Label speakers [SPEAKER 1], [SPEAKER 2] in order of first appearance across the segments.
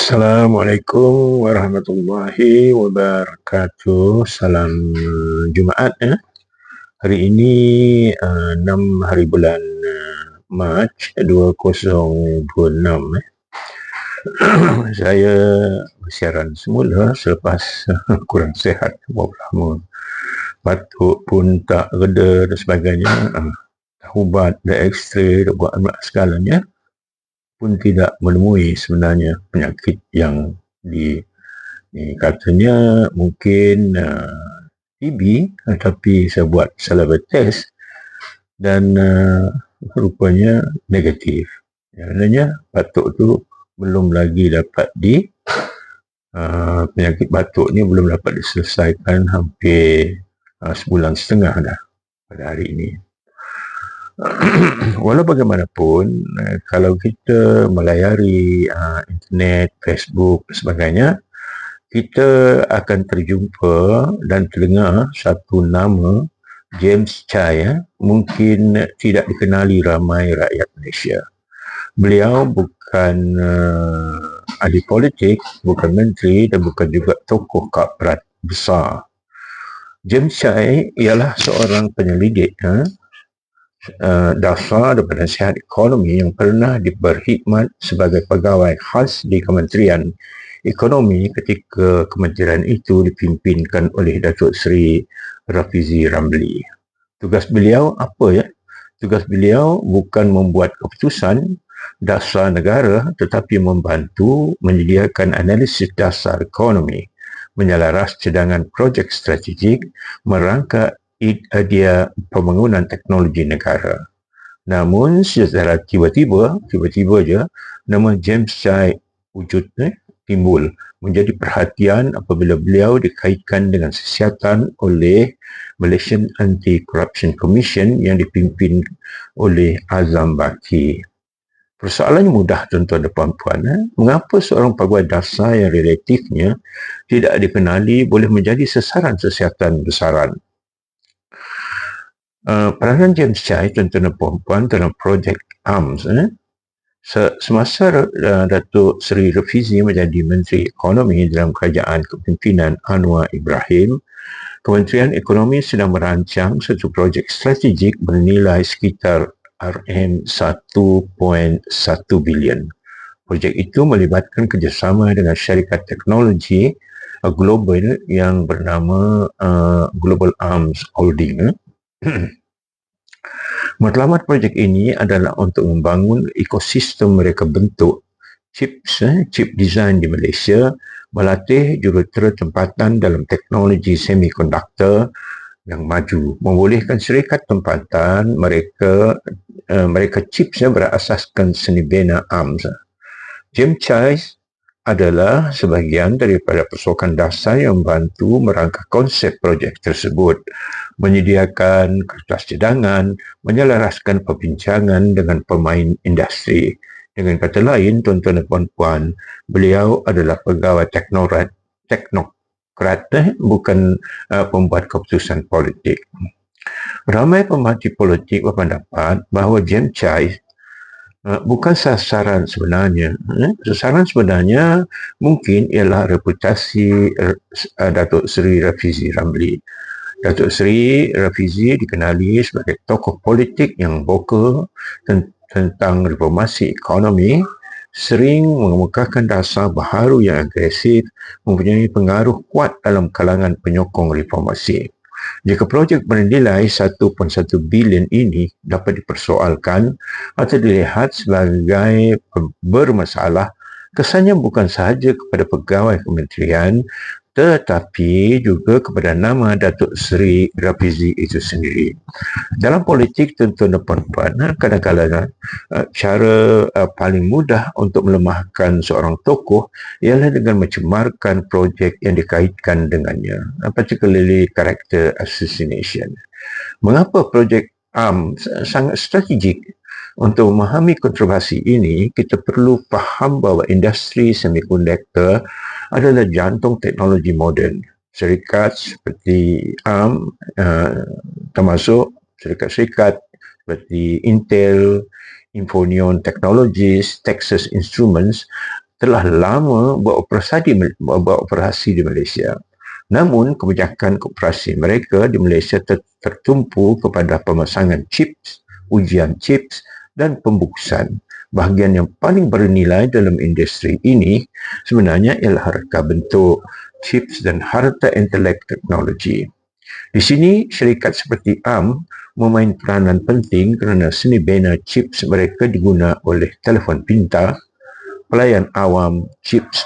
[SPEAKER 1] Assalamualaikum warahmatullahi wabarakatuh. Salam Jumaat ya. Hari ini 6 hari bulan Mac 2026 Saya bersiaran semula selepas kurang sihat beberapa lama. Batuk pun tak reda dan sebagainya. Ubat dan X-ray dah buat amat segalanya pun tidak menemui sebenarnya penyakit yang katanya mungkin TB, tapi saya buat saliva test dan rupanya negatif. Maknanya batuk tu belum lagi dapat penyakit batuk ni belum dapat diselesaikan hampir sebulan setengah dah pada hari ini. Walau bagaimanapun, kalau kita melayari internet, Facebook dan sebagainya, kita akan terjumpa dan terdengar satu nama, James Chai, mungkin tidak dikenali ramai rakyat Malaysia. Beliau bukan ahli politik, bukan menteri dan bukan juga tokoh korporat besar. James Chai ialah seorang penyelidik dasar dan penasihat ekonomi yang pernah berkhidmat sebagai pegawai khas di Kementerian Ekonomi ketika kementerian itu dipimpinkan oleh Datuk Seri Rafizi Ramli. Tugas beliau apa ya? Tugas beliau bukan membuat keputusan dasar negara tetapi membantu menyediakan analisis dasar ekonomi, menyelaras cadangan projek strategik, merangka idea pembangunan teknologi negara. Namun secara tiba-tiba je nama James Chai timbul menjadi perhatian apabila beliau dikaitkan dengan siasatan oleh Malaysian Anti-Corruption Commission yang dipimpin oleh Azam Baki. Persoalannya mudah tuan-tuan dan puan-puan. Mengapa seorang pegawai dasar yang relatifnya tidak dikenali boleh menjadi sasaran siasatan besaran? Peranan James Chai, tuan-tuan dan puan-puan, dalam projek ARMS semasa Datuk Seri Rafizi menjadi Menteri Ekonomi dalam kerajaan kepimpinan Anwar Ibrahim, Kementerian Ekonomi sedang merancang satu projek strategik bernilai sekitar RM1.1 bilion. Projek itu melibatkan kerjasama dengan syarikat teknologi global yang bernama Global Arms Holding. Matlamat projek ini adalah untuk membangun ekosistem mereka bentuk chip design di Malaysia, melatih jurutera tempatan dalam teknologi semikonduktor yang maju, membolehkan syarikat tempatan mereka chips berasaskan seni bina ARMS. James Chai adalah sebahagian daripada pasukan dasar yang membantu merangka konsep projek tersebut, menyediakan kertas cadangan, menyelaraskan perbincangan dengan pemain industri. Dengan kata lain, tuan-tuan dan puan-puan, beliau adalah pegawai teknokrat, bukan pembuat keputusan politik. Ramai pemerhati politik berpendapat bahawa James Chai bukan sasaran sebenarnya. Sasaran sebenarnya mungkin ialah reputasi Datuk Seri Rafizi Ramli. Datuk Seri Rafizi dikenali sebagai tokoh politik yang vokal tentang reformasi ekonomi, sering mengemukakan dasar baharu yang agresif, mempunyai pengaruh kuat dalam kalangan penyokong reformasi. Jika projek bernilai 1.1 bilion ini dapat dipersoalkan atau dilihat sebagai bermasalah, kesannya bukan sahaja kepada pegawai kementerian tetapi juga kepada nama Datuk Seri Rafizi itu sendiri. Dalam politik, tuan-tuan dan puan-puan, kadang-kadang cara paling mudah untuk melemahkan seorang tokoh ialah dengan mencemarkan projek yang dikaitkan dengannya, particularly character assassination. Mengapa projek ARMS sangat strategik? Untuk memahami kontroversi ini, kita perlu faham bahawa industri semikonduktor adalah jantung teknologi moden. Syarikat seperti ARM, termasuk syarikat-syarikat seperti Intel, Infineon Technologies, Texas Instruments, telah lama beroperasi di Malaysia. Namun, kebijakan koperasi mereka di Malaysia tertumpu kepada pemasangan chips, ujian chips dan pembungkusan. Bahagian yang paling bernilai dalam industri ini sebenarnya ialah reka bentuk, chips dan harta intelek teknologi. Di sini, syarikat seperti ARM memain peranan penting kerana seni bina chips mereka diguna oleh telefon pintar, pelayan awam, chips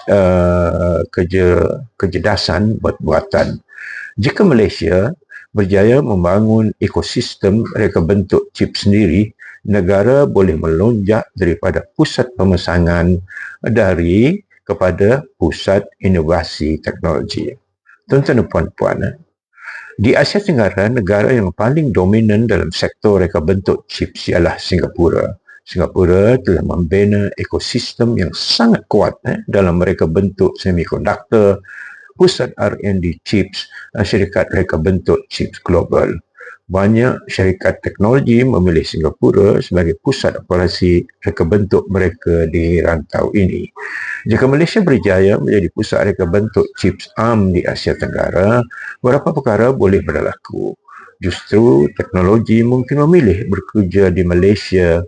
[SPEAKER 1] kecerdasan buat-buatan. Jika Malaysia berjaya membangun ekosistem reka bentuk chip sendiri, negara boleh melonjak daripada pusat pemasangan kepada pusat inovasi teknologi. Tuan-tuan dan puan-puan, di Asia Tenggara, negara yang paling dominan dalam sektor reka bentuk chips ialah Singapura. Singapura telah membina ekosistem yang sangat kuat dalam reka bentuk semikonduktor, pusat R&D chips dan syarikat reka bentuk chips global. Banyak syarikat teknologi memilih Singapura sebagai pusat operasi reka bentuk mereka di rantau ini. Jika Malaysia berjaya menjadi pusat reka bentuk chips ARM di Asia Tenggara, beberapa perkara boleh berlaku. Justru teknologi mungkin memilih bekerja di Malaysia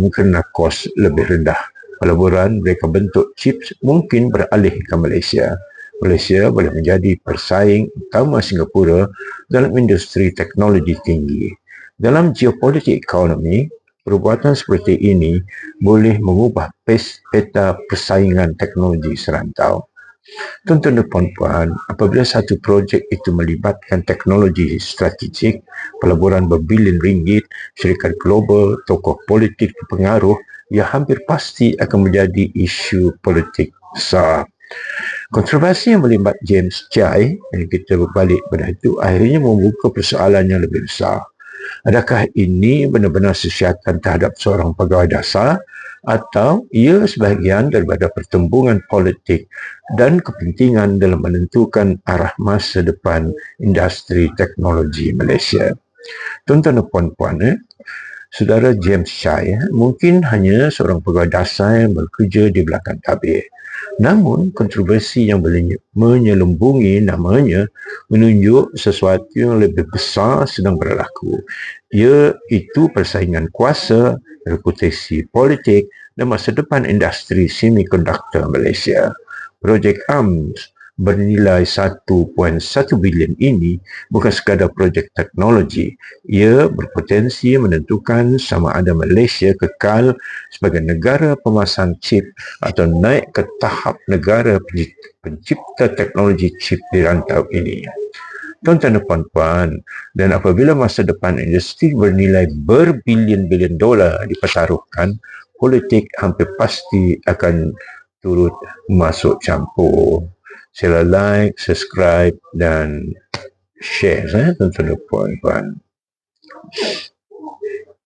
[SPEAKER 1] kerana kos lebih rendah. Pelaburan reka bentuk chips mungkin beralih ke Malaysia. Malaysia boleh menjadi persaing utama Singapura dalam industri teknologi tinggi. Dalam geopolitik ekonomi, perbuatan seperti ini boleh mengubah peta persaingan teknologi serantau. Tuan-tuan dan puan-puan, apabila satu projek itu melibatkan teknologi strategik, pelaburan berbilion ringgit, syarikat global, tokoh politik berpengaruh, ia hampir pasti akan menjadi isu politik besar. Kontroversi yang melibat James Chai, yang kita berbalik pada itu, akhirnya membuka persoalan yang lebih besar. Adakah ini benar-benar sesiatan terhadap seorang pegawai dasar atau ia sebahagian daripada pertembungan politik dan kepentingan dalam menentukan arah masa depan industri teknologi Malaysia? Tuan-tuan dan puan-puan, saudara James Chai mungkin hanya seorang pegawai dasar yang bekerja di belakang tabir. Namun, kontroversi yang menyelubungi namanya menunjuk sesuatu yang lebih besar sedang berlaku, iaitu persaingan kuasa, reputasi politik dan masa depan industri semikonduktor Malaysia. Projek ARMS bernilai 1.1 bilion ini bukan sekadar projek teknologi. Ia berpotensi menentukan sama ada Malaysia kekal sebagai negara pemasang chip atau naik ke tahap negara pencipta teknologi chip di rantau ini. Tuan-tuan dan puan-puan, dan apabila masa depan industri bernilai berbilion-bilion dolar dipertaruhkan, politik hampir pasti akan turut masuk campur. Sila like, subscribe dan share, tuan-tuan dan puan-puan.